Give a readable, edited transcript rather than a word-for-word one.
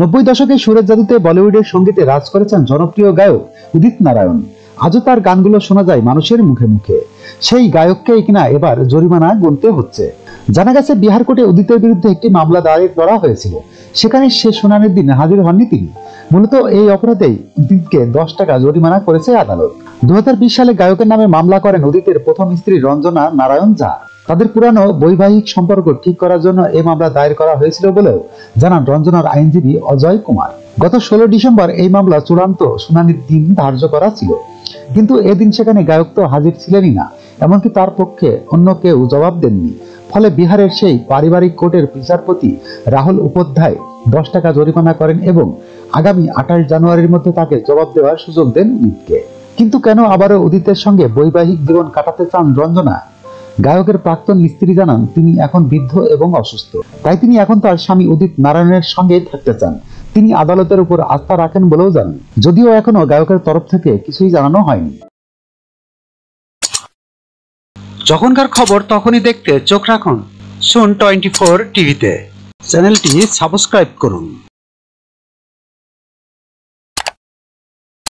90 দশকে সুরের জাদুতে বলিউডের সঙ্গীতে রাজ করেছেন জনপ্রিয় গায়ক উদিত নারায়ণ। আজও তার গানগুলো শোনা যায় মানুষের মুখে মুখে। সেই গায়ককেই কিনা এবার জরিমানা গুনতে হচ্ছে। জানা গেছে বিহার কোর্টে উদিতের বিরুদ্ধে একটি মামলা দায়ের করা হয়েছিল। সেখানে শেষ শুনানির দিন হাজির হননি তিনি। মূলত এই অপরাধেই উদিতকে 10 টাকা জরিমানা করেছে আদালত। 2020 সালে গায়কের নামে মামলা করেন উদিতের প্রথম স্ত্রী রঞ্জনা নারায়ণ ঝা। তাদের পুরানো বৈবাহিক সম্পর্ক ঠিক করার জন্য এই মামলা দায়ের করা হয়েছিল বলেও জানান রঞ্জনার আইনজীবী অজয় কুমার। গত 16 ডিসেম্বর এই মামলা চূড়ান্ত শুনানির দিন ধার্য করা ছিল, কিন্তু এদিন সেখানে গায়ক তো হাজির ছিলেনই না, এমনকি তার পক্ষে অন্য কেউ জবাব দেননি। ফলে বিহারের সেই পারিবারিক কোর্টের বিচারপতি রাহুল উপাধ্যায় 10 টাকা জরিমানা করেন এবং আগামী 28 জানুয়ারির মধ্যে তাকে জবাব দেওয়ার সুযোগ দেন উদিতকে। কিন্তু কেন আবারও উদিতের সঙ্গে বৈবাহিক জীবন কাটাতে চান রঞ্জনা? গায়কের প্রাক্তন স্ত্রী জানান তিনি এখন বৃদ্ধ এবং অসুস্থ, তাই তিনি এখন তার স্বামী উদিত নারায়ণের সঙ্গে থাকতে চান। তিনি আদালতের উপর আস্থা রাখেন বলেও জানান, যদিও এখনো গায়কের তরফ থেকে কিছুই জানানো হয়নি। যখনকার খবর তখনই দেখতে চোখ রাখুন সুন 24 টিভিতে। চ্যানেলটি সাবস্ক্রাইব করুন।